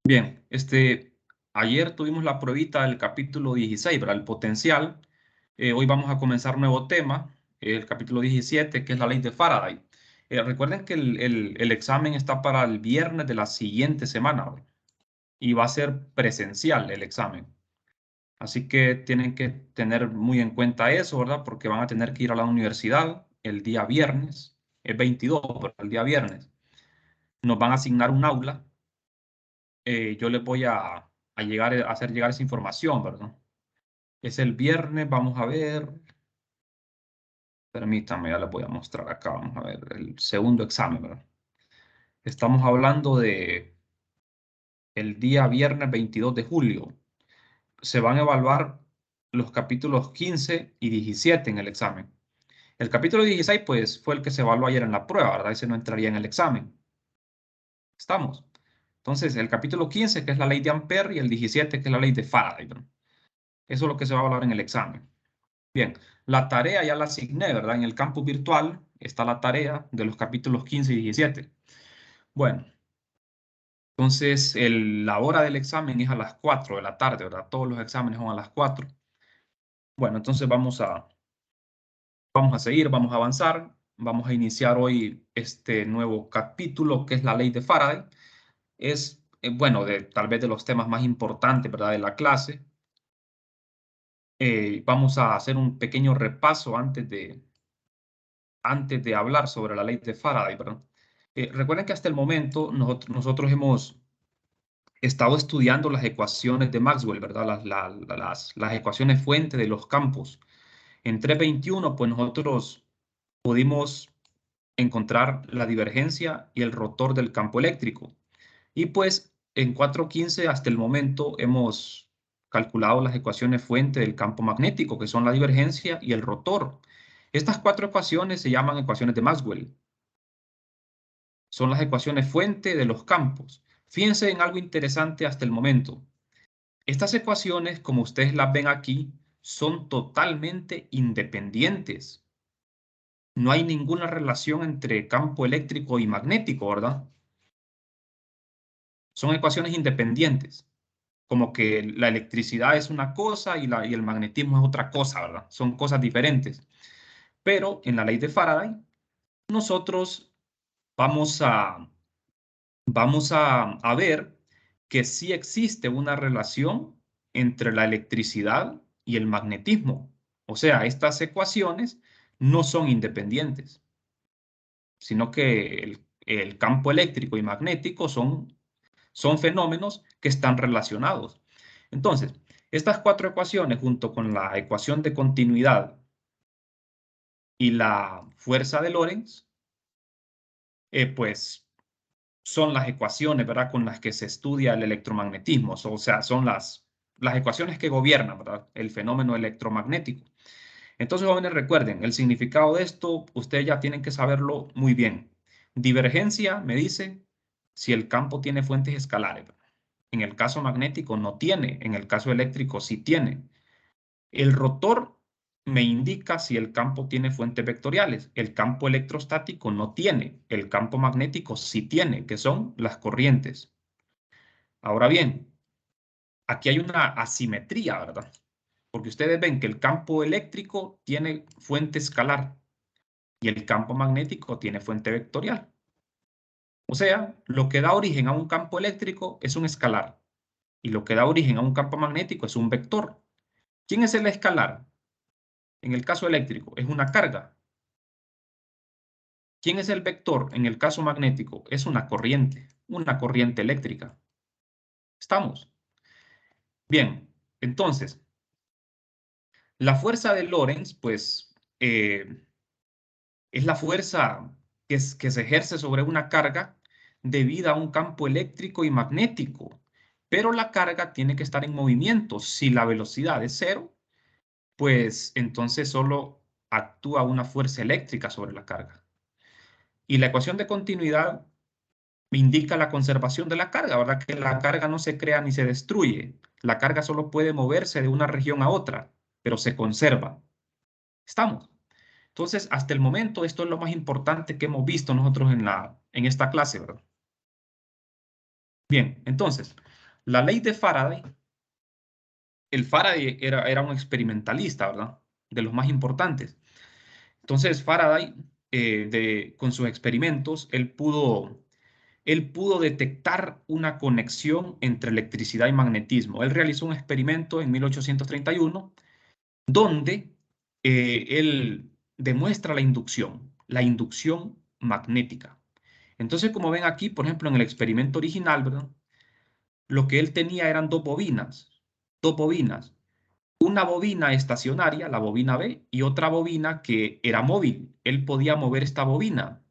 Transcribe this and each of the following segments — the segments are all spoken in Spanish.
Bien, ayer tuvimos la pruebita del capítulo 16, ¿verdad? El potencial. Hoy vamos a comenzar un nuevo tema, el capítulo 17, que es la ley de Faraday. Recuerden que el examen está para el viernes de la siguiente semana, ¿verdad? Y va a ser presencial el examen. Así que tienen que tener muy en cuenta eso, ¿verdad? Porque van a tener que ir a la universidad el día viernes, es 22, pero el día viernes. Nos van a asignar un aula. Yo les voy a hacer llegar esa información, ¿verdad? Es el viernes, vamos a ver. Permítanme, ya les voy a mostrar acá. Vamos a ver el segundo examen, ¿verdad? Estamos hablando de el día viernes 22 de julio. Se van a evaluar los capítulos 15 y 17 en el examen. El capítulo 16, pues, fue el que se evaluó ayer en la prueba, ¿verdad? Ese no entraría en el examen. ¿Estamos? Entonces, el capítulo 15, que es la ley de Ampère, y el 17, que es la ley de Faraday, ¿verdad? Eso es lo que se va a evaluar en el examen. Bien, la tarea ya la asigné, ¿verdad? En el campus virtual está la tarea de los capítulos 15 y 17. Bueno, entonces la hora del examen es a las 4 de la tarde, ¿verdad? Todos los exámenes son a las 4. Bueno, entonces vamos a seguir, vamos a avanzar. Vamos a iniciar hoy este nuevo capítulo que es la ley de Faraday. Es, bueno, tal vez de los temas más importantes, ¿verdad? De la clase. Vamos a hacer un pequeño repaso antes de hablar sobre la ley de Faraday, ¿verdad? Recuerden que hasta el momento nosotros hemos estado estudiando las ecuaciones de Maxwell, ¿verdad? Las ecuaciones fuente de los campos. En 3.21, pues nosotros pudimos encontrar la divergencia y el rotor del campo eléctrico. Y pues en 4.15 hasta el momento hemos calculado las ecuaciones fuente del campo magnético, que son la divergencia y el rotor. Estas cuatro ecuaciones se llaman ecuaciones de Maxwell. Son las ecuaciones fuente de los campos. Fíjense en algo interesante hasta el momento. Estas ecuaciones, como ustedes las ven aquí, son totalmente independientes. No hay ninguna relación entre campo eléctrico y magnético, ¿verdad? Son ecuaciones independientes, como que la electricidad es una cosa y el magnetismo es otra cosa, ¿verdad? Son cosas diferentes. Pero en la ley de Faraday, nosotros vamos a ver que sí existe una relación entre la electricidad y el magnetismo. O sea, estas ecuaciones no son independientes, sino que el campo eléctrico y magnético son fenómenos que están relacionados. Entonces, estas cuatro ecuaciones, junto con la ecuación de continuidad y la fuerza de Lorentz, pues son las ecuaciones, ¿verdad?, con las que se estudia el electromagnetismo. O sea, son las ecuaciones que gobiernan, ¿verdad?, el fenómeno electromagnético. Entonces, jóvenes, recuerden, el significado de esto, ustedes ya tienen que saberlo muy bien. Divergencia me dice si el campo tiene fuentes escalares, ¿verdad? En el caso magnético no tiene, en el caso eléctrico sí tiene. El rotor me indica si el campo tiene fuentes vectoriales. El campo electrostático no tiene. El campo magnético sí tiene, que son las corrientes. Ahora bien, aquí hay una asimetría, ¿verdad? Porque ustedes ven que el campo eléctrico tiene fuente escalar y el campo magnético tiene fuente vectorial. O sea, lo que da origen a un campo eléctrico es un escalar y lo que da origen a un campo magnético es un vector. ¿Quién es el escalar? En el caso eléctrico, es una carga. ¿Quién es el vector? En el caso magnético, es una corriente eléctrica. ¿Estamos? Bien, entonces, la fuerza de Lorentz, pues, es la fuerza que se ejerce sobre una carga debido a un campo eléctrico y magnético. Pero la carga tiene que estar en movimiento. Si la velocidad es cero, pues entonces solo actúa una fuerza eléctrica sobre la carga. Y la ecuación de continuidad indica la conservación de la carga, ¿verdad? Que la carga no se crea ni se destruye. La carga solo puede moverse de una región a otra, pero se conserva. ¿Estamos? Entonces, hasta el momento, esto es lo más importante que hemos visto nosotros en esta clase, ¿verdad? Bien, entonces, la ley de Faraday, el Faraday era un experimentalista, ¿verdad? De los más importantes. Entonces, Faraday, con sus experimentos, él pudo detectar una conexión entre electricidad y magnetismo. Él realizó un experimento en 1831 donde él demuestra la inducción magnética. Entonces, como ven aquí, por ejemplo, en el experimento original, ¿verdad? Lo que él tenía eran dos bobinas. Una bobina estacionaria, la bobina B, y otra bobina que era móvil. Él podía mover esta bobina.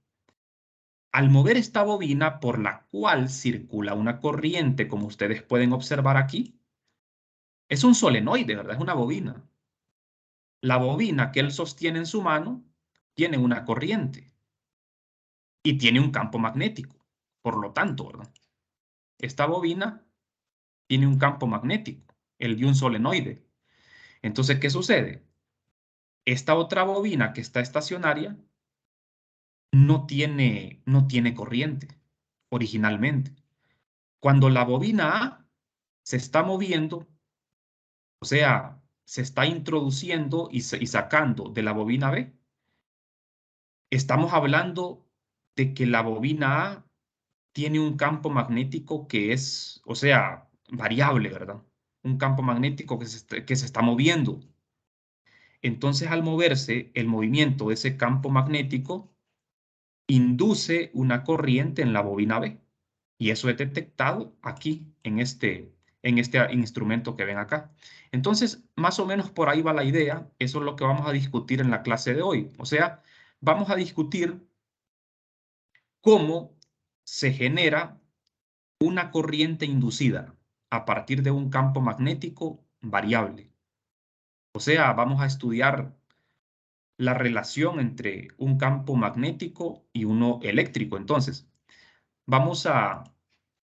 Al mover esta bobina por la cual circula una corriente, como ustedes pueden observar aquí, es un solenoide, ¿verdad? Es una bobina. La bobina que él sostiene en su mano tiene una corriente y tiene un campo magnético. Por lo tanto, ¿verdad? Esta bobina tiene un campo magnético, el de un solenoide. Entonces, ¿qué sucede? Esta otra bobina que está estacionaria no tiene corriente originalmente. Cuando la bobina A se está moviendo, o sea, se está introduciendo y sacando de la bobina B, estamos hablando de que la bobina A tiene un campo magnético que es, o sea, variable, ¿verdad? Un campo magnético que se está moviendo. Entonces, al moverse, el movimiento de ese campo magnético induce una corriente en la bobina B. Y eso es detectado aquí, en este instrumento que ven acá. Entonces, más o menos por ahí va la idea. Eso es lo que vamos a discutir en la clase de hoy. O sea, vamos a discutir cómo se genera una corriente inducida a partir de un campo magnético variable. O sea, vamos a estudiar la relación entre un campo magnético y uno eléctrico. Entonces, vamos a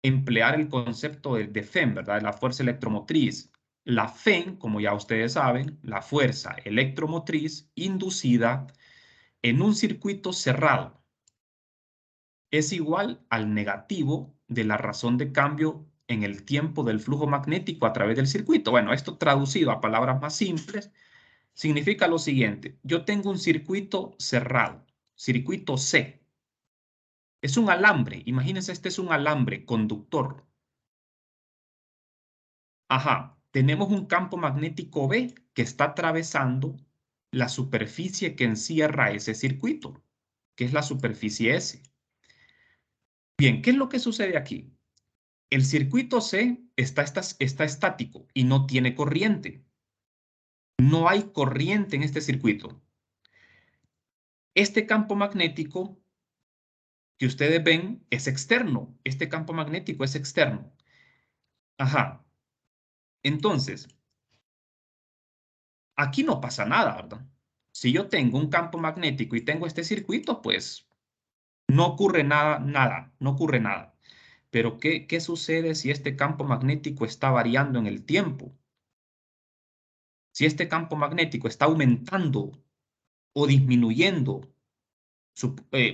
emplear el concepto de FEM, ¿verdad? De la fuerza electromotriz. La FEM, como ya ustedes saben, la fuerza electromotriz inducida en un circuito cerrado es igual al negativo de la razón de cambio en el tiempo del flujo magnético a través del circuito. Bueno, esto traducido a palabras más simples significa lo siguiente. Yo tengo un circuito cerrado, circuito C. Es un alambre. Imagínense, este es un alambre conductor. Ajá, tenemos un campo magnético B que está atravesando la superficie que encierra ese circuito, que es la superficie S. Bien, ¿qué es lo que sucede aquí? El circuito C está estático y no tiene corriente. No hay corriente en este circuito. Este campo magnético que ustedes ven es externo. Este campo magnético es externo. Ajá. Entonces, aquí no pasa nada, ¿verdad? Si yo tengo un campo magnético y tengo este circuito, pues no ocurre nada, no ocurre nada. Pero ¿qué sucede si este campo magnético está variando en el tiempo? Si este campo magnético está aumentando o disminuyendo.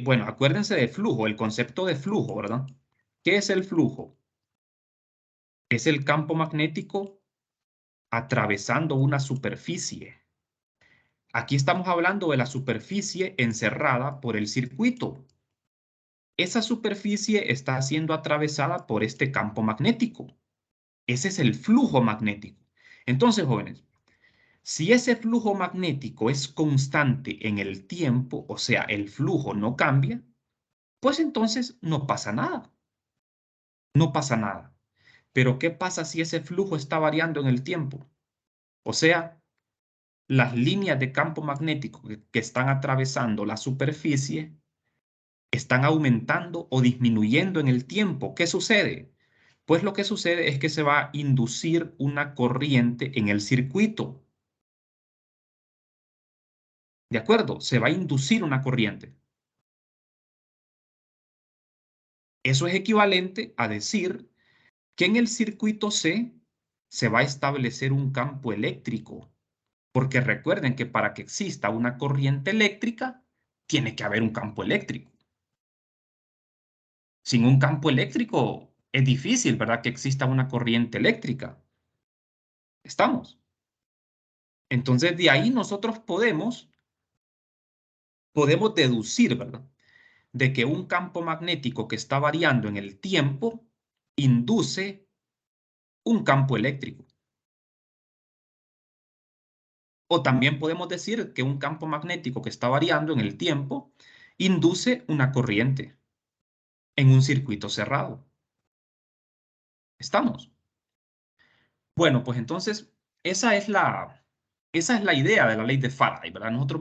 Bueno, acuérdense del flujo, el concepto de flujo, ¿verdad? ¿Qué es el flujo? Es el campo magnético atravesando una superficie. Aquí estamos hablando de la superficie encerrada por el circuito. Esa superficie está siendo atravesada por este campo magnético. Ese es el flujo magnético. Entonces, jóvenes, si ese flujo magnético es constante en el tiempo, o sea, el flujo no cambia, pues entonces no pasa nada. No pasa nada. Pero ¿qué pasa si ese flujo está variando en el tiempo? O sea, las líneas de campo magnético que están atravesando la superficie están aumentando o disminuyendo en el tiempo. ¿Qué sucede? Pues lo que sucede es que se va a inducir una corriente en el circuito. ¿De acuerdo? Se va a inducir una corriente. Eso es equivalente a decir que en el circuito C se va a establecer un campo eléctrico. Porque recuerden que para que exista una corriente eléctrica, tiene que haber un campo eléctrico. Sin un campo eléctrico, es difícil, ¿verdad?, que exista una corriente eléctrica. ¿Estamos? Entonces, de ahí nosotros podemos deducir, ¿verdad?, de que un campo magnético que está variando en el tiempo induce un campo eléctrico. O también podemos decir que un campo magnético que está variando en el tiempo induce una corriente en un circuito cerrado. ¿Estamos? Bueno, pues entonces esa es la idea de la ley de Faraday, ¿verdad? Nosotros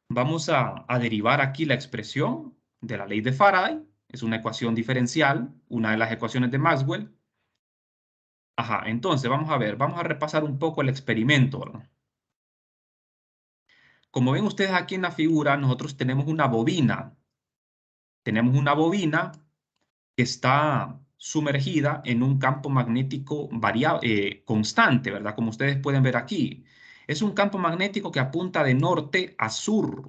vamos a derivar aquí la expresión de la ley de Faraday. Es una ecuación diferencial, una de las ecuaciones de Maxwell. Ajá, entonces vamos a ver, vamos a repasar un poco el experimento, ¿verdad? Como ven ustedes aquí en la figura, nosotros tenemos una bobina. Tenemos una bobina que está sumergida en un campo magnético constante, ¿verdad? Como ustedes pueden ver aquí. Es un campo magnético que apunta de norte a sur.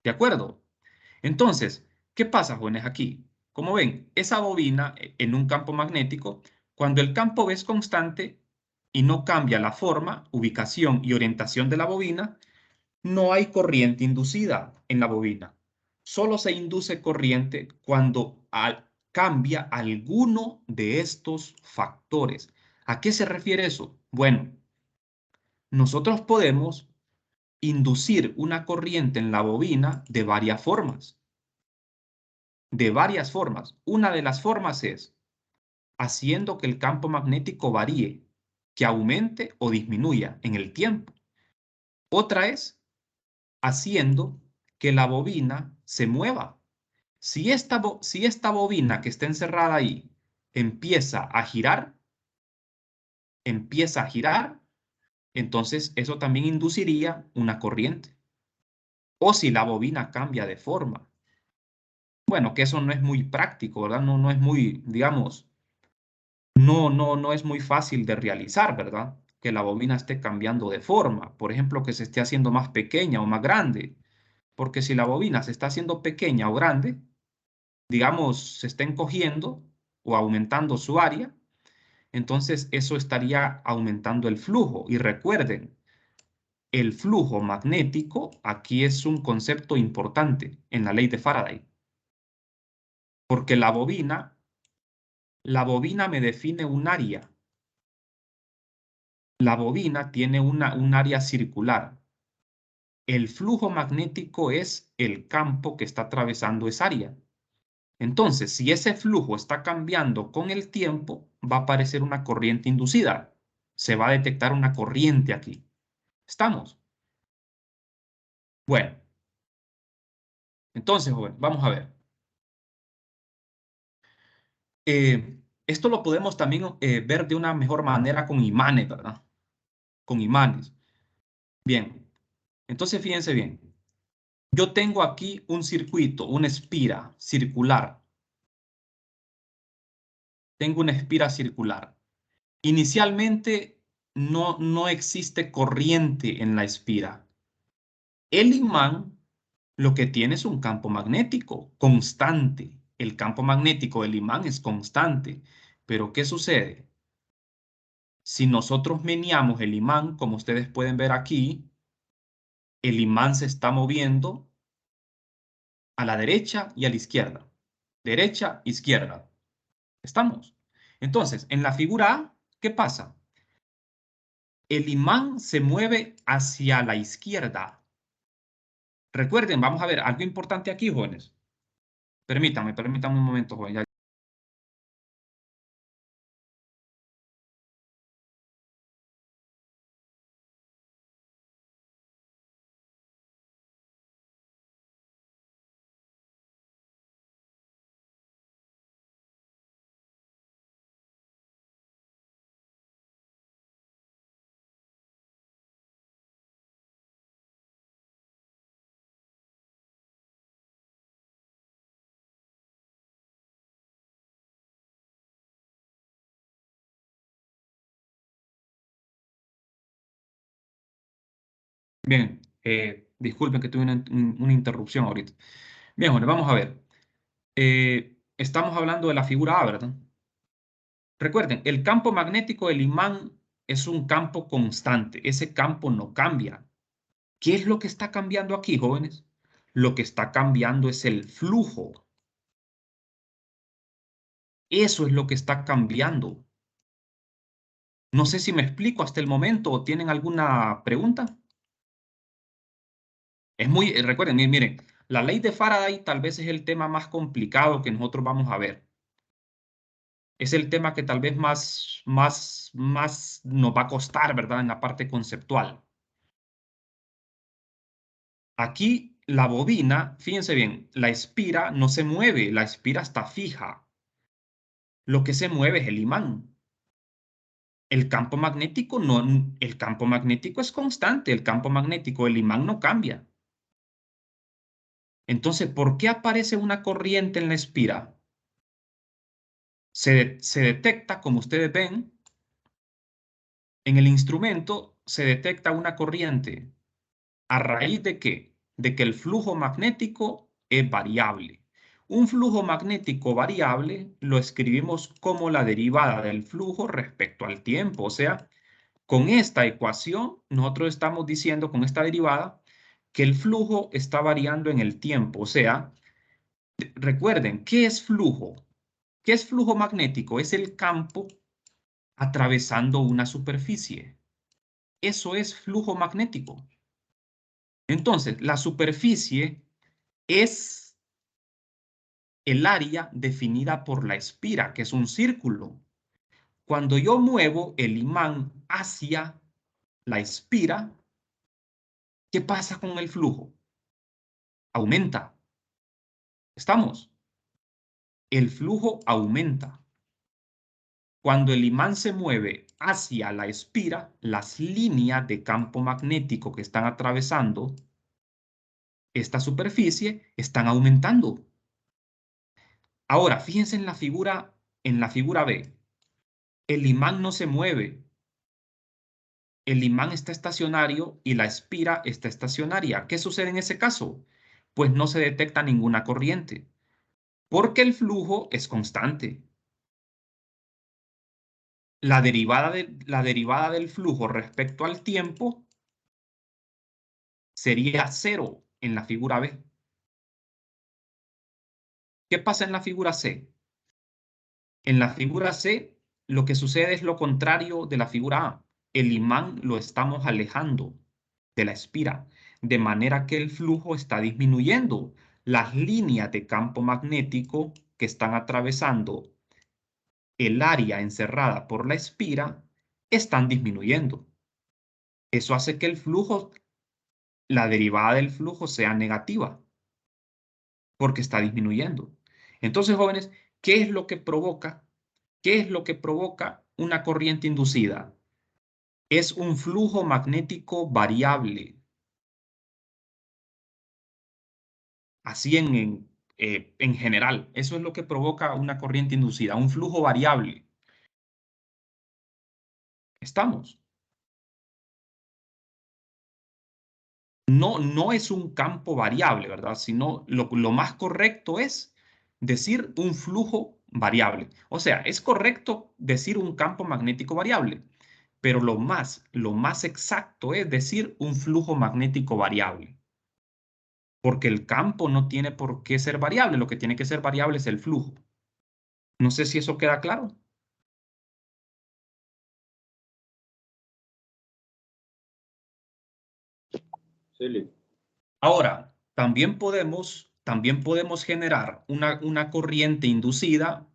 ¿De acuerdo? Entonces, ¿qué pasa, jóvenes, aquí? Como ven, esa bobina en un campo magnético, cuando el campo es constante y no cambia la forma, ubicación y orientación de la bobina, no hay corriente inducida en la bobina. Solo se induce corriente cuando cambia alguno de estos factores. ¿A qué se refiere eso? Bueno, nosotros podemos inducir una corriente en la bobina de varias formas. De varias formas. Una de las formas es haciendo que el campo magnético varíe, que aumente o disminuya en el tiempo. Otra es haciendo que la bobina se mueva. Si esta bobina que está encerrada ahí empieza a girar, entonces eso también induciría una corriente. O si la bobina cambia de forma. Bueno, que eso no es muy práctico, ¿verdad? No es muy, digamos, no es muy fácil de realizar, ¿verdad? Que la bobina esté cambiando de forma. Por ejemplo, que se esté haciendo más pequeña o más grande. Porque si la bobina se está haciendo pequeña o grande, digamos, se está encogiendo o aumentando su área, entonces eso estaría aumentando el flujo. Y recuerden, el flujo magnético aquí es un concepto importante en la ley de Faraday, porque la bobina me define un área. La bobina tiene un área circular. El flujo magnético es el campo que está atravesando esa área. Entonces, si ese flujo está cambiando con el tiempo, va a aparecer una corriente inducida. Se va a detectar una corriente aquí. ¿Estamos? Bueno, entonces, joven, vamos a ver. Esto lo podemos también ver de una mejor manera con imanes, ¿verdad? Con imanes. Bien, entonces fíjense bien. Yo tengo aquí un circuito, una espira circular. Tengo una espira circular. Inicialmente no existe corriente en la espira. El imán lo que tiene es un campo magnético constante. El campo magnético del imán es constante. Pero ¿qué sucede? Si nosotros meneamos el imán, como ustedes pueden ver aquí, el imán se está moviendo a la derecha y a la izquierda. Derecha, izquierda. ¿Estamos? Entonces, en la figura A, ¿qué pasa? El imán se mueve hacia la izquierda. Recuerden, vamos a ver algo importante aquí, jóvenes. Permítanme un momento, jóvenes. Bien, disculpen que tuve una interrupción ahorita. Bien, jóvenes, vamos a ver. Estamos hablando de la figura A, ¿verdad? Recuerden, el campo magnético del imán es un campo constante. Ese campo no cambia. ¿Qué es lo que está cambiando aquí, jóvenes? Lo que está cambiando es el flujo. Eso es lo que está cambiando. No sé si me explico hasta el momento o tienen alguna pregunta. Es muy, recuerden, miren, la ley de Faraday tal vez es el tema más complicado que nosotros vamos a ver. Es el tema que tal vez más nos va a costar, ¿verdad? En la parte conceptual. Aquí la bobina, fíjense bien, la espira no se mueve, la espira está fija. Lo que se mueve es el imán. El campo magnético no, el campo magnético es constante, el campo magnético del imán no cambia. Entonces, ¿por qué aparece una corriente en la espira? Se detecta, como ustedes ven, en el instrumento se detecta una corriente. ¿A raíz de qué? De que el flujo magnético es variable. Un flujo magnético variable lo escribimos como la derivada del flujo respecto al tiempo. O sea, con esta ecuación, nosotros estamos diciendo con esta derivada que el flujo está variando en el tiempo. O sea, recuerden, ¿qué es flujo? ¿Qué es flujo magnético? Es el campo atravesando una superficie. Eso es flujo magnético. Entonces, la superficie es el área definida por la espira, que es un círculo. Cuando yo muevo el imán hacia la espira, ¿qué pasa con el flujo? Aumenta. ¿Estamos? El flujo aumenta. Cuando el imán se mueve hacia la espira, las líneas de campo magnético que están atravesando esta superficie están aumentando. Ahora, fíjense en la figura B. El imán no se mueve. El imán está estacionario y la espira está estacionaria. ¿Qué sucede en ese caso? Pues no se detecta ninguna corriente, porque el flujo es constante. La derivada del flujo respecto al tiempo sería cero en la figura B. ¿Qué pasa en la figura C? En la figura C, lo que sucede es lo contrario de la figura A. El imán lo estamos alejando de la espira, de manera que el flujo está disminuyendo. Las líneas de campo magnético que están atravesando el área encerrada por la espira están disminuyendo. Eso hace que el flujo, la derivada del flujo sea negativa, porque está disminuyendo. Entonces, jóvenes, ¿qué es lo que provoca? ¿Qué es lo que provoca una corriente inducida? Es un flujo magnético variable. Así en general, eso es lo que provoca una corriente inducida, un flujo variable. ¿Estamos? No es un campo variable, ¿verdad? Sino lo más correcto es decir un flujo variable. O sea, es correcto decir un campo magnético variable, pero lo más exacto es decir un flujo magnético variable. Porque el campo no tiene por qué ser variable, lo que tiene que ser variable es el flujo. No sé si eso queda claro. Sí, listo. Ahora, también podemos generar una corriente inducida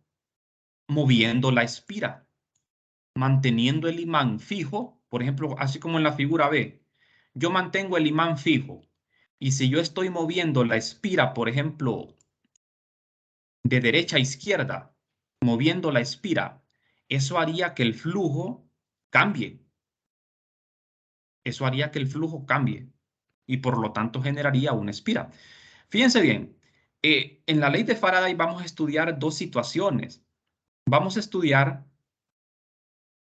moviendo la espira, manteniendo el imán fijo, por ejemplo, así como en la figura B. Yo mantengo el imán fijo y si yo estoy moviendo la espira, por ejemplo, de derecha a izquierda, moviendo la espira, eso haría que el flujo cambie. Eso haría que el flujo cambie y por lo tanto generaría una espira. Fíjense bien, en la ley de Faraday vamos a estudiar dos situaciones. Vamos a estudiar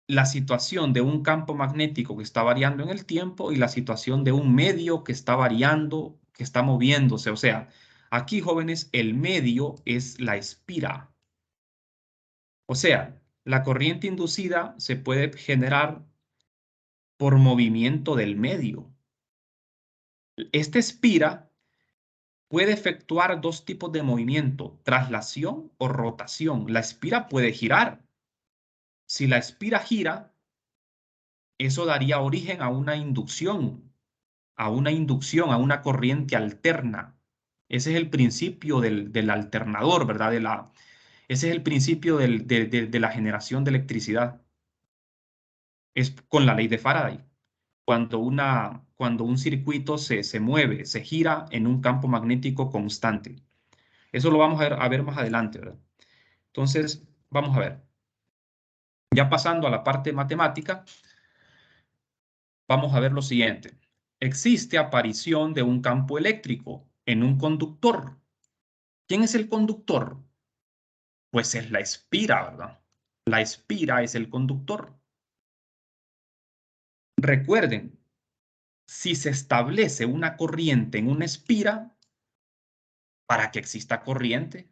la situación de un campo magnético que está variando en el tiempo y la situación de un medio que está variando, que está moviéndose. O sea, Aquí, jóvenes, el medio es la espira. O sea, la corriente inducida se puede generar por movimiento del medio. Esta espira puede efectuar dos tipos de movimiento, traslación o rotación. La espira puede girar. Si la espira gira, eso daría origen a una inducción, a una corriente alterna. Ese es el principio del alternador, ¿verdad? Ese es el principio de la generación de electricidad. Es con la ley de Faraday. Cuando un circuito se mueve, se gira en un campo magnético constante. Eso lo vamos a ver más adelante, ¿verdad? Entonces, vamos a ver. Ya pasando a la parte matemática, vamos a ver lo siguiente. Existe aparición de un campo eléctrico en un conductor. ¿Quién es el conductor? Pues es la espira, ¿verdad? La espira es el conductor. Recuerden, si se establece una corriente en una espira, para que exista corriente,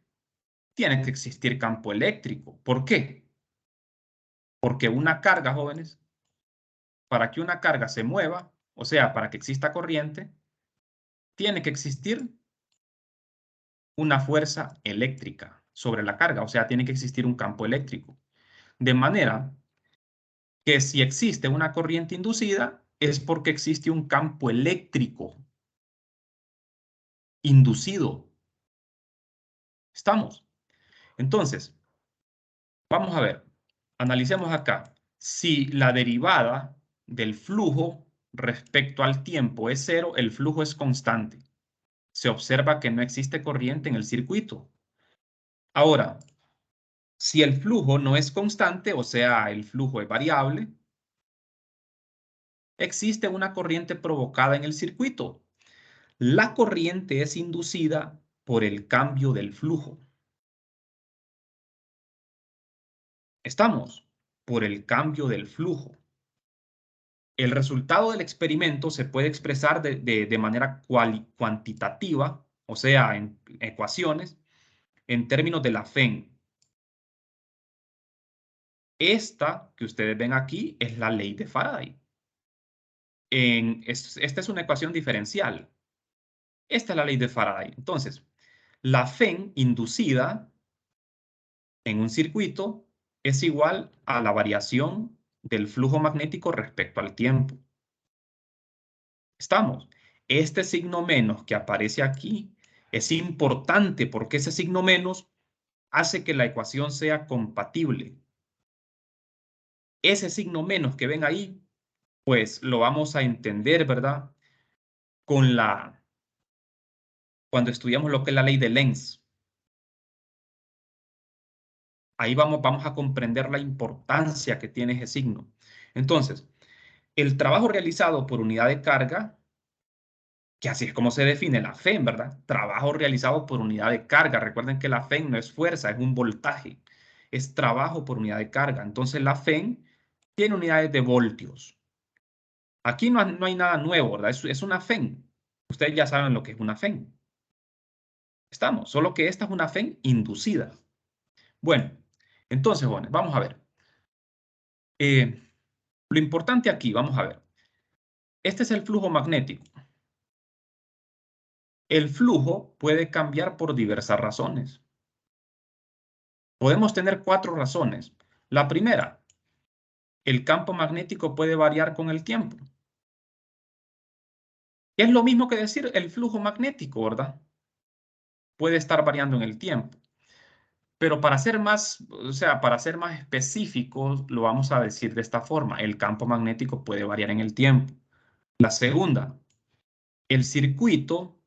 tiene que existir campo eléctrico. ¿Por qué? Porque una carga, jóvenes, para que una carga se mueva, o sea, para que exista corriente, tiene que existir una fuerza eléctrica sobre la carga, o sea, tiene que existir un campo eléctrico. De manera que si existe una corriente inducida, es porque existe un campo eléctrico inducido. ¿Estamos? Entonces, vamos a ver, analicemos acá. Si la derivada del flujo respecto al tiempo es cero, el flujo es constante. Se observa que no existe corriente en el circuito. Ahora, si el flujo no es constante, o sea, el flujo es variable, existe una corriente provocada en el circuito. La corriente es inducida por el cambio del flujo. Estamos por el cambio del flujo. El resultado del experimento se puede expresar de manera cuantitativa, o sea, en ecuaciones, en términos de la FEN. Esta que ustedes ven aquí es la ley de Faraday. Esta es una ecuación diferencial. Esta es la ley de Faraday. Entonces, la FEN inducida en un circuito es igual a la variación del flujo magnético respecto al tiempo. ¿Estamos? Este signo menos que aparece aquí es importante porque ese signo menos hace que la ecuación sea compatible. Ese signo menos que ven ahí, pues lo vamos a entender, ¿verdad? Cuando estudiamos lo que es la ley de Lenz. Ahí vamos a comprender la importancia que tiene ese signo. Entonces, el trabajo realizado por unidad de carga, que así es como se define la FEM, ¿verdad? Trabajo realizado por unidad de carga. Recuerden que la FEM no es fuerza, es un voltaje. Es trabajo por unidad de carga. Entonces, la FEM tiene unidades de voltios. Aquí no hay nada nuevo, ¿verdad? Es una FEM. Ustedes ya saben lo que es una FEM. Estamos, solo que esta es una FEM inducida. Bueno, entonces, bueno, vamos a ver. Lo importante aquí, vamos a ver. Este es el flujo magnético. El flujo puede cambiar por diversas razones. Podemos tener 4 razones. La primera, el campo magnético puede variar con el tiempo. Es lo mismo que decir el flujo magnético, ¿verdad? Puede estar variando en el tiempo. Pero para ser más, o sea, para ser más específicos, lo vamos a decir de esta forma. El campo magnético puede variar en el tiempo. La segunda, el circuito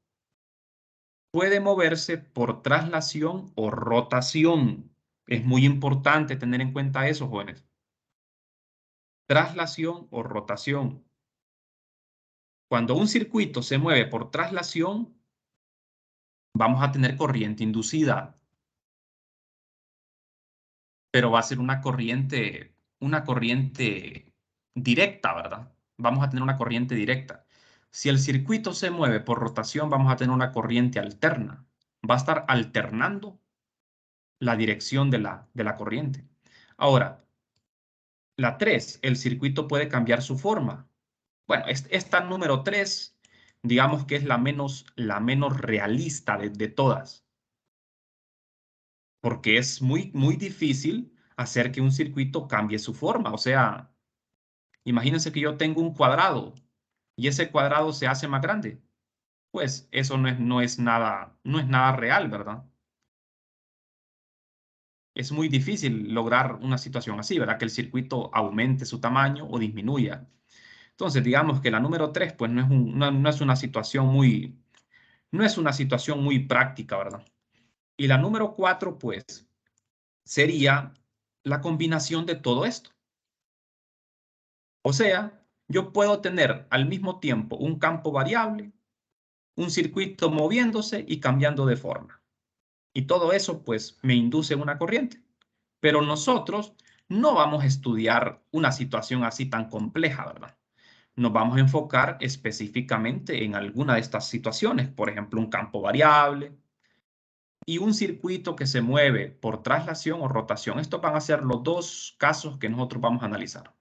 puede moverse por traslación o rotación. Es muy importante tener en cuenta eso, jóvenes. Traslación o rotación. Cuando un circuito se mueve por traslación, vamos a tener corriente inducida, pero va a ser una corriente directa, ¿verdad? Vamos a tener una corriente directa. Si el circuito se mueve por rotación, vamos a tener una corriente alterna. va a estar alternando la dirección de la corriente. Ahora, la 3, el circuito puede cambiar su forma. Bueno, esta número 3, digamos que es la menos realista de todas, porque es muy difícil hacer que un circuito cambie su forma. O sea, imagínense que yo tengo un cuadrado y ese cuadrado se hace más grande. Pues eso no es nada real, ¿verdad? Es muy difícil lograr una situación así, ¿verdad? Que el circuito aumente su tamaño o disminuya. Entonces, digamos que la número 3, pues no es una situación no es una situación muy práctica, ¿verdad? Y la número 4, pues, sería la combinación de todo esto. O sea, yo puedo tener al mismo tiempo un campo variable, un circuito moviéndose y cambiando de forma. Y todo eso, pues, me induce una corriente. Pero nosotros no vamos a estudiar una situación así tan compleja, ¿verdad? Nos vamos a enfocar específicamente en alguna de estas situaciones, por ejemplo, un campo variable y un circuito que se mueve por traslación o rotación. Estos van a ser los dos casos que nosotros vamos a analizar.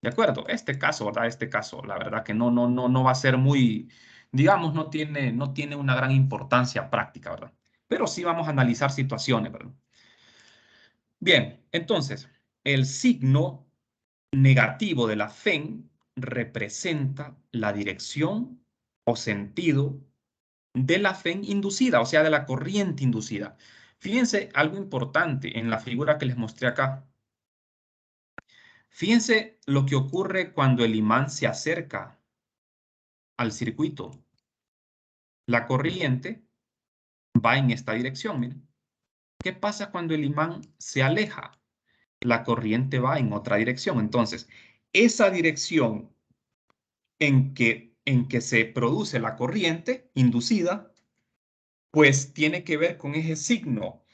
¿De acuerdo? Este caso, ¿verdad? Este caso, la verdad que no va a ser muy, digamos, no tiene una gran importancia práctica, ¿verdad? Pero sí vamos a analizar situaciones, ¿verdad? Bien, entonces, el signo negativo de la FEN representa la dirección o sentido de la FEN inducida, o sea, de la corriente inducida. Fíjense algo importante en la figura que les mostré acá. Fíjense lo que ocurre cuando el imán se acerca al circuito. La corriente va en esta dirección, miren. ¿Qué pasa cuando el imán se aleja? La corriente va en otra dirección. Entonces, esa dirección en que se produce la corriente inducida, pues tiene que ver con ese signo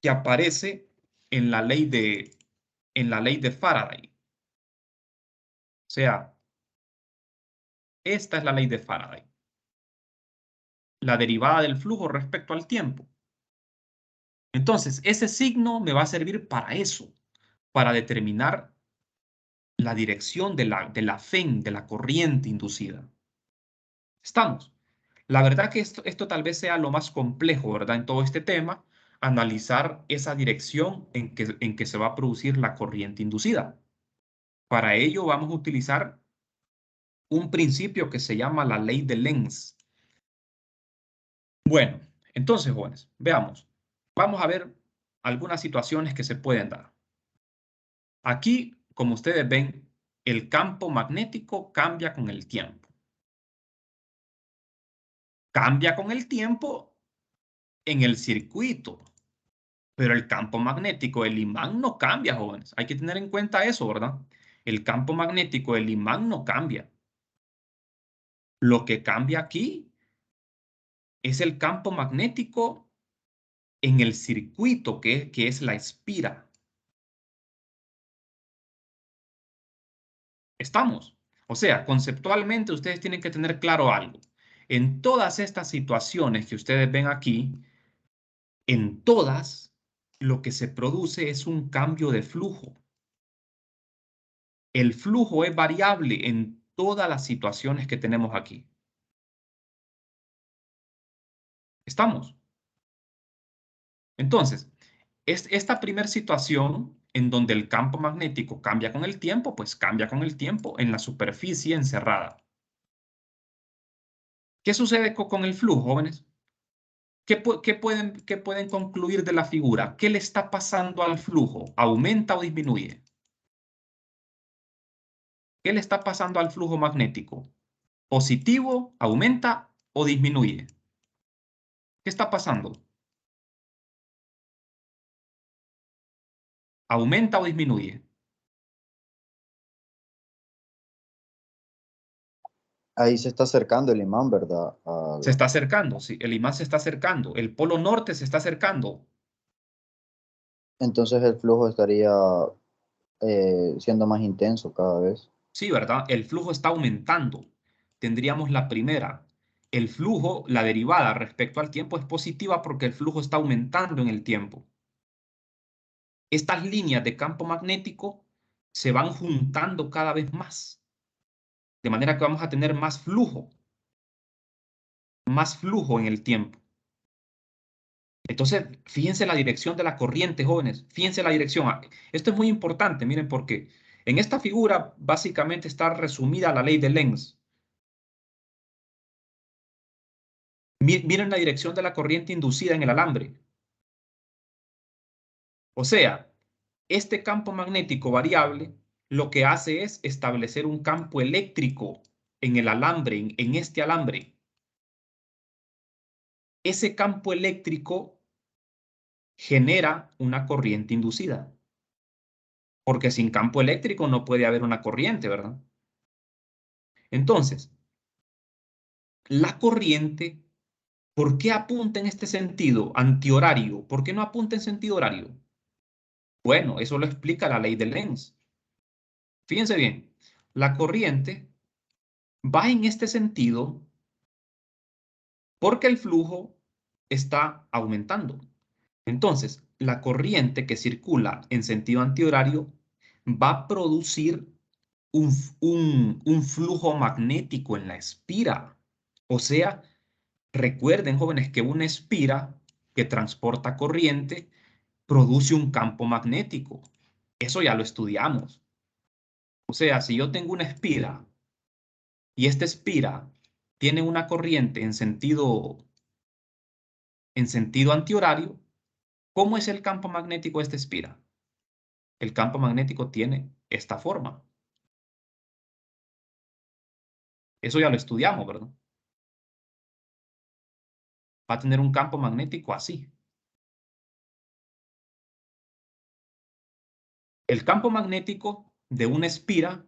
que aparece en en la ley de Faraday. O sea, esta es la ley de Faraday. La derivada del flujo respecto al tiempo. Entonces, ese signo me va a servir para eso, para determinar la dirección de la FEN, de la corriente inducida. ¿Estamos? La verdad que esto tal vez sea lo más complejo, ¿verdad? En todo este tema, analizar esa dirección en que se va a producir la corriente inducida. Para ello vamos a utilizar un principio que se llama la ley de Lenz. Bueno, entonces, jóvenes, veamos. Vamos a ver algunas situaciones que se pueden dar. Aquí, como ustedes ven, el campo magnético cambia con el tiempo. Cambia con el tiempo en el circuito. Pero el campo magnético del imán no cambia, jóvenes. Hay que tener en cuenta eso, ¿verdad? El campo magnético del imán no cambia. Lo que cambia aquí es el campo magnético en el circuito que es la espira. ¿Estamos? O sea, conceptualmente ustedes tienen que tener claro algo. En todas estas situaciones que ustedes ven aquí, en todas, lo que se produce es un cambio de flujo. El flujo es variable en todas las situaciones que tenemos aquí. ¿Estamos? Entonces, esta primera situación en donde el campo magnético cambia con el tiempo, pues cambia con el tiempo en la superficie encerrada. ¿Qué sucede con el flujo, jóvenes? ¿Qué pueden concluir de la figura? ¿Qué le está pasando al flujo? ¿Aumenta o disminuye? ¿Qué le está pasando al flujo magnético? ¿Positivo, aumenta o disminuye? ¿Qué está pasando? ¿Aumenta o disminuye? Ahí se está acercando el imán, ¿verdad? Se está acercando, sí, el imán se está acercando, el polo norte se está acercando. Entonces el flujo estaría siendo más intenso cada vez. Sí, ¿verdad? El flujo está aumentando. Tendríamos la primera. el flujo, la derivada respecto al tiempo es positiva porque el flujo está aumentando en el tiempo. Estas líneas de campo magnético se van juntando cada vez más, de manera que vamos a tener más flujo en el tiempo. Entonces, fíjense la dirección de la corriente, jóvenes. Fíjense la dirección. Esto es muy importante, miren, porque en esta figura básicamente está resumida la ley de Lenz. Miren la dirección de la corriente inducida en el alambre. O sea, este campo magnético variable lo que hace es establecer un campo eléctrico en el alambre, en este alambre. Ese campo eléctrico genera una corriente inducida. Porque sin campo eléctrico no puede haber una corriente, ¿verdad? Entonces, la corriente, ¿por qué apunta en este sentido antihorario? ¿Por qué no apunta en sentido horario? Bueno, eso lo explica la ley de Lenz. Fíjense bien, la corriente va en este sentido porque el flujo está aumentando. Entonces, la corriente que circula en sentido antihorario va a producir un flujo magnético en la espira. O sea, recuerden, jóvenes, que una espira que transporta corriente produce un campo magnético. Eso ya lo estudiamos. O sea, si yo tengo una espira y esta espira tiene una corriente en sentido antihorario, ¿cómo es el campo magnético de esta espira? El campo magnético tiene esta forma. Eso ya lo estudiamos, ¿verdad? Va a tener un campo magnético así. El campo magnético de una espira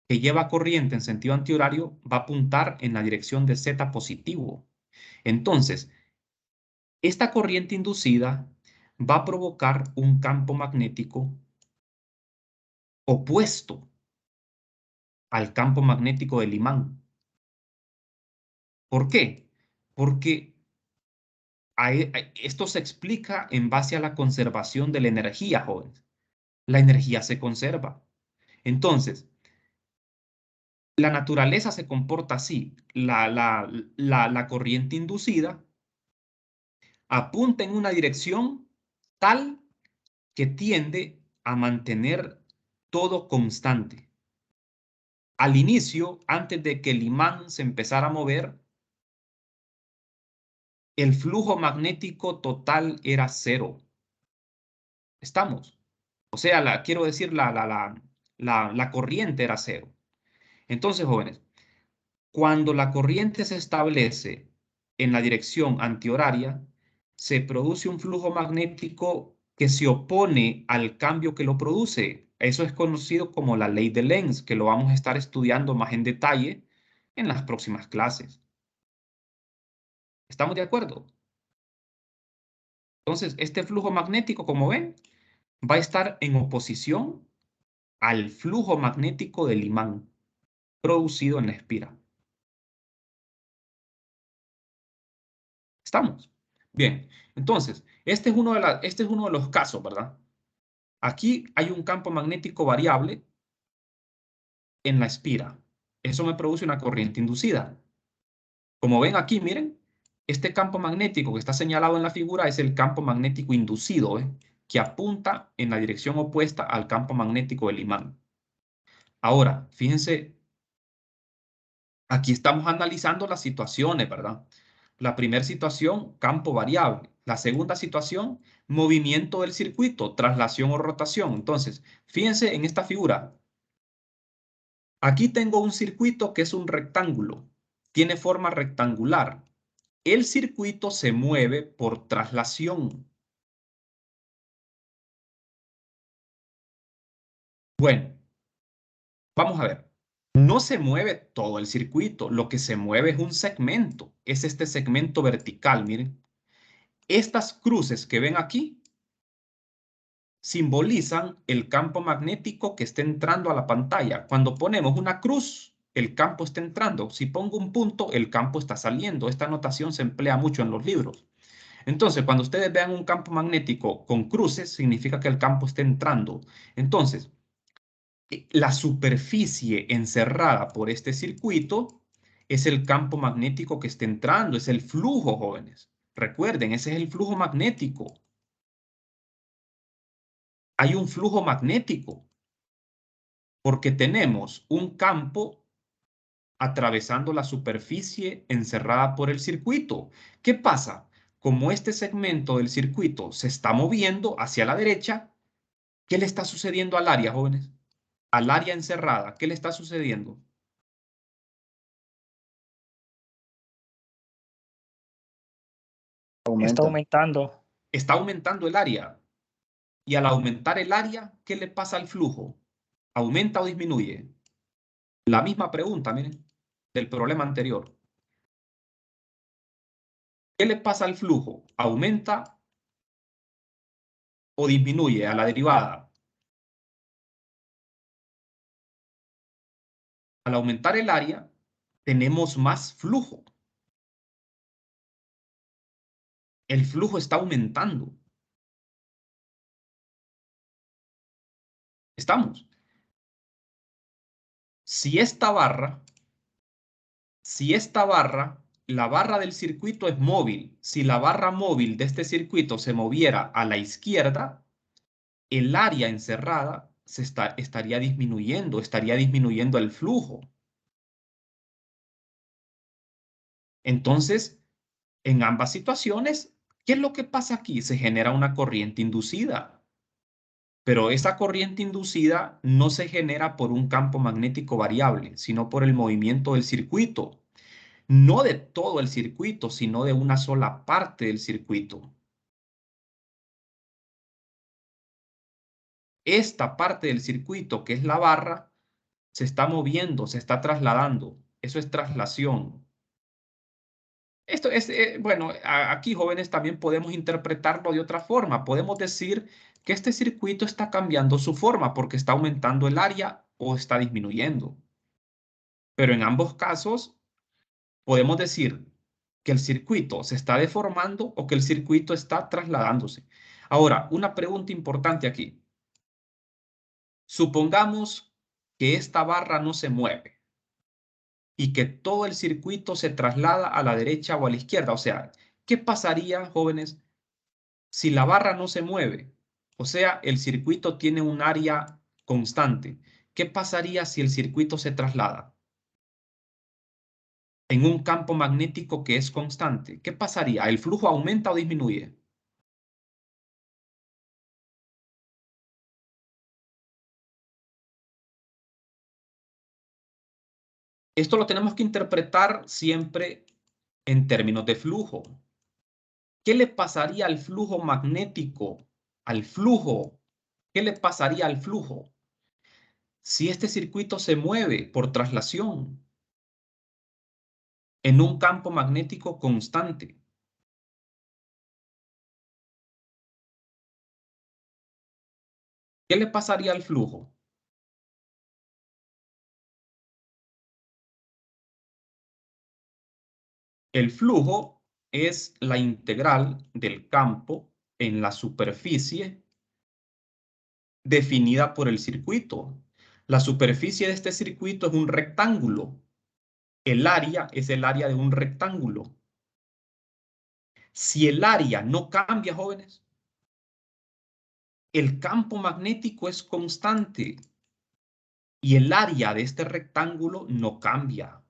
que lleva corriente en sentido antihorario va a apuntar en la dirección de Z positivo. Entonces, esta corriente inducida va a provocar un campo magnético opuesto al campo magnético del imán. ¿Por qué? Porque esto se explica en base a la conservación de la energía, jóvenes. La energía se conserva. Entonces, la naturaleza se comporta así. La corriente inducida apunta en una dirección tal que tiende a mantener todo constante. Al inicio, antes de que el imán se empezara a mover, el flujo magnético total era cero. ¿Estamos? O sea, quiero decir, la corriente era cero. Entonces, jóvenes, cuando la corriente se establece en la dirección antihoraria, se produce un flujo magnético que se opone al cambio que lo produce. Eso es conocido como la ley de Lenz, que lo vamos a estar estudiando más en detalle en las próximas clases. ¿Estamos de acuerdo? Entonces, este flujo magnético, como ven, va a estar en oposición al flujo magnético del imán producido en la espira. ¿Estamos? Bien, entonces, este es uno de los casos, ¿verdad? Aquí hay un campo magnético variable en la espira. Eso me produce una corriente inducida. Como ven aquí, miren, este campo magnético que está señalado en la figura es el campo magnético inducido, que apunta en la dirección opuesta al campo magnético del imán. Ahora, fíjense, aquí estamos analizando las situaciones, ¿verdad? La primera situación, campo variable. La segunda situación, movimiento del circuito, traslación o rotación. Entonces, fíjense en esta figura. Aquí tengo un circuito que es un rectángulo. Tiene forma rectangular. El circuito se mueve por traslación. Bueno, vamos a ver. No se mueve todo el circuito. Lo que se mueve es un segmento. Es este segmento vertical, miren. Estas cruces que ven aquí simbolizan el campo magnético que está entrando a la pantalla. Cuando ponemos una cruz, el campo está entrando. Si pongo un punto, el campo está saliendo. Esta notación se emplea mucho en los libros. Entonces, cuando ustedes vean un campo magnético con cruces, significa que el campo está entrando. Entonces, la superficie encerrada por este circuito es el campo magnético que está entrando, es el flujo, jóvenes. Recuerden, ese es el flujo magnético. Hay un flujo magnético porque tenemos un campo atravesando la superficie encerrada por el circuito. ¿Qué pasa? Como este segmento del circuito se está moviendo hacia la derecha, ¿qué le está sucediendo al área, jóvenes? Al área encerrada, ¿qué le está sucediendo? Está Aumenta. aumentando. Está aumentando el área. Y al aumentar el área, ¿qué le pasa al flujo? ¿Aumenta o disminuye? La misma pregunta, miren, del problema anterior. ¿Qué le pasa al flujo? ¿Aumenta o disminuye a la derivada? Al aumentar el área, tenemos más flujo. El flujo está aumentando. ¿Estamos? Si esta barra, la barra del circuito es móvil. Si la barra móvil de este circuito se moviera a la izquierda, el área encerrada estaría disminuyendo el flujo. Entonces, en ambas situaciones, ¿qué es lo que pasa aquí? Se genera una corriente inducida. Pero esa corriente inducida no se genera por un campo magnético variable, sino por el movimiento del circuito. No de todo el circuito, sino de una sola parte del circuito. Esta parte del circuito, que es la barra, se está moviendo, se está trasladando. Eso es traslación. Esto es, bueno, aquí jóvenes también podemos interpretarlo de otra forma. Podemos decir que este circuito está cambiando su forma porque está aumentando el área o está disminuyendo. Pero en ambos casos podemos decir que el circuito se está deformando o que el circuito está trasladándose. Ahora, una pregunta importante aquí. Supongamos que esta barra no se mueve y que todo el circuito se traslada a la derecha o a la izquierda. O sea, ¿qué pasaría, jóvenes, si la barra no se mueve? O sea, el circuito tiene un área constante. ¿Qué pasaría si el circuito se traslada en un campo magnético que es constante? ¿Qué pasaría? ¿El flujo aumenta o disminuye? Esto lo tenemos que interpretar siempre en términos de flujo. ¿Qué le pasaría al flujo magnético? Al flujo. ¿Qué le pasaría al flujo si este circuito se mueve por traslación en un campo magnético constante? ¿Qué le pasaría al flujo? El flujo es la integral del campo en la superficie definida por el circuito. La superficie de este circuito es un rectángulo. El área es el área de un rectángulo. Si el área no cambia, jóvenes, el campo magnético es constante y el área de este rectángulo no cambia.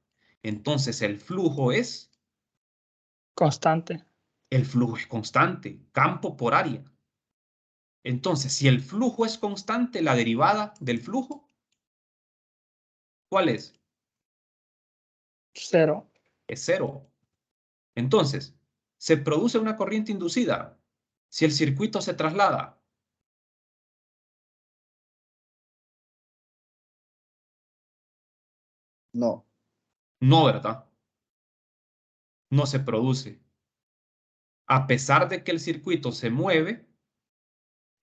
Entonces el flujo es Constante. constante, campo por área. Entonces, si el flujo es constante, la derivada del flujo, ¿cuál es? Cero. Es cero. Entonces, se produce una corriente inducida si el circuito se traslada. No. No, ¿verdad? No se produce. A pesar de que el circuito se mueve,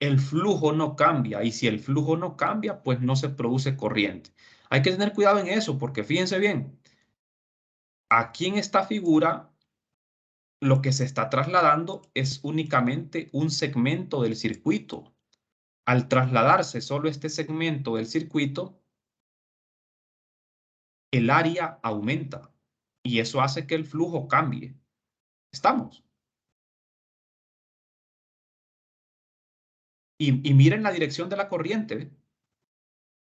el flujo no cambia. Y si el flujo no cambia, pues no se produce corriente. Hay que tener cuidado en eso, porque fíjense bien, aquí en esta figura lo que se está trasladando es únicamente un segmento del circuito. Al trasladarse solo este segmento del circuito, el área aumenta y eso hace que el flujo cambie. ¿Estamos? Y miren la dirección de la corriente. ¿Ve?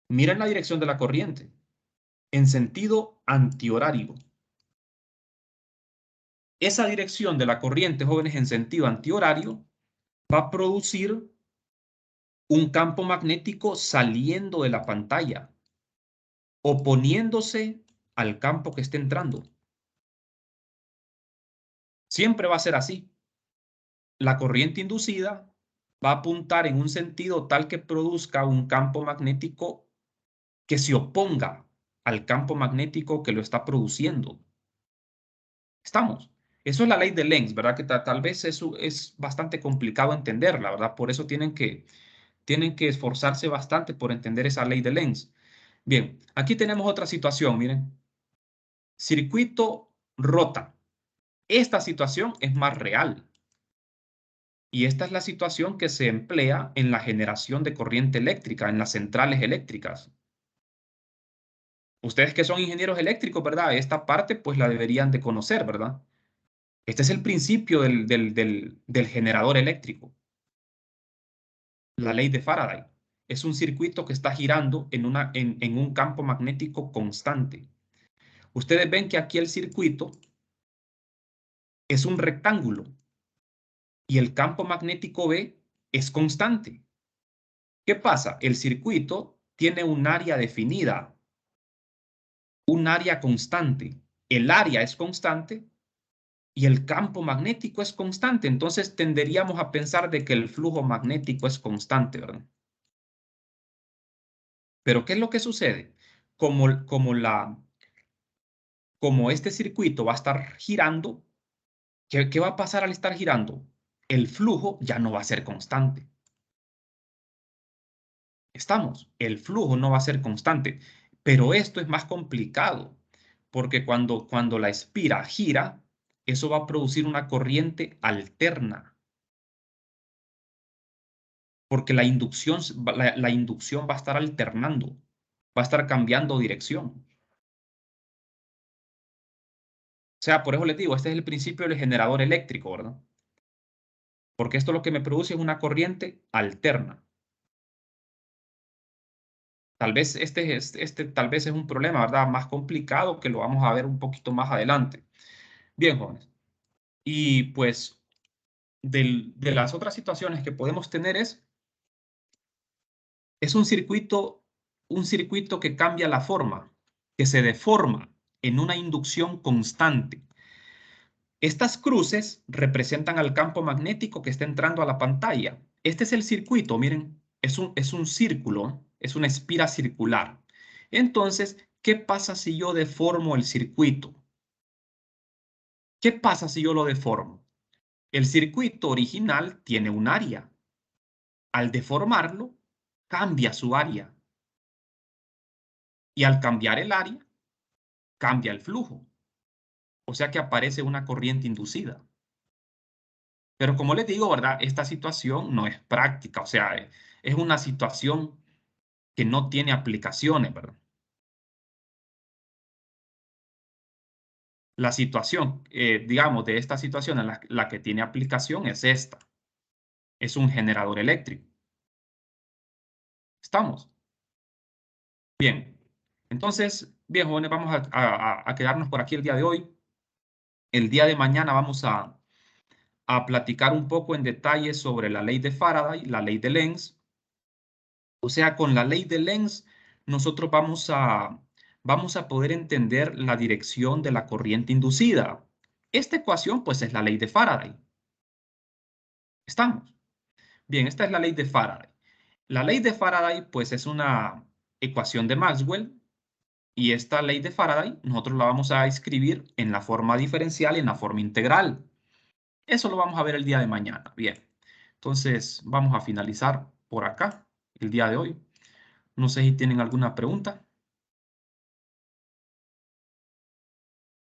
Miren la dirección de la corriente en sentido antihorario. Esa dirección de la corriente, jóvenes, en sentido antihorario, va a producir un campo magnético saliendo de la pantalla, oponiéndose al campo que esté entrando. Siempre va a ser así. La corriente inducida va a apuntar en un sentido tal que produzca un campo magnético que se oponga al campo magnético que lo está produciendo. ¿Estamos? Eso es la ley de Lenz, ¿verdad? Que tal vez eso es bastante complicado entenderla, ¿verdad? Por eso tienen que esforzarse bastante por entender esa ley de Lenz. Bien, aquí tenemos otra situación, miren. Circuito rota. Esta situación es más real. Y esta es la situación que se emplea en la generación de corriente eléctrica, en las centrales eléctricas. Ustedes que son ingenieros eléctricos, ¿verdad? Esta parte pues la deberían de conocer, ¿verdad? Este es el principio del generador eléctrico. La ley de Faraday. Es un circuito que está girando en un campo magnético constante. Ustedes ven que aquí el circuito es un rectángulo y el campo magnético B es constante. ¿Qué pasa? El circuito tiene un área definida, un área constante. El área es constante y el campo magnético es constante. Entonces tenderíamos a pensar de que el flujo magnético es constante, ¿verdad? Pero ¿qué es lo que sucede? Como este circuito va a estar girando, ¿qué va a pasar al estar girando? El flujo ya no va a ser constante. Estamos, el flujo no va a ser constante, pero esto es más complicado, porque cuando la espira gira, eso va a producir una corriente alterna, porque la inducción va a estar alternando, va a estar cambiando dirección. O sea, por eso les digo, este es el principio del generador eléctrico, ¿verdad? Porque esto lo que me produce es una corriente alterna. Tal vez tal vez es un problema, ¿verdad? Más complicado que lo vamos a ver un poquito más adelante. Bien, jóvenes. Y pues de las otras situaciones que podemos tener es un circuito que cambia la forma, que se deforma en una inducción constante. Estas cruces representan al campo magnético que está entrando a la pantalla. Este es el circuito, miren, es un círculo, es una espira circular. Entonces, ¿qué pasa si yo deformo el circuito? ¿Qué pasa si yo lo deformo? El circuito original tiene un área. Al deformarlo, cambia su área. Y al cambiar el área, cambia el flujo. O sea que aparece una corriente inducida. Pero como les digo, ¿verdad? Esta situación no es práctica. O sea, es una situación que no tiene aplicaciones, ¿verdad? La situación, digamos, de esta situación en la que tiene aplicación es esta. Es un generador eléctrico. ¿Estamos? Bien. Entonces, bien, jóvenes, vamos a quedarnos por aquí el día de hoy. El día de mañana vamos a platicar un poco en detalle sobre la ley de Faraday, la ley de Lenz. O sea, con la ley de Lenz, nosotros vamos a poder entender la dirección de la corriente inducida. Esta ecuación, pues, es la ley de Faraday. ¿Estamos? Bien, esta es la ley de Faraday. La ley de Faraday, pues, es una ecuación de Maxwell. Y esta ley de Faraday, nosotros la vamos a escribir en la forma diferencial y en la forma integral. Eso lo vamos a ver el día de mañana. Bien, entonces vamos a finalizar por acá el día de hoy. No sé si tienen alguna pregunta.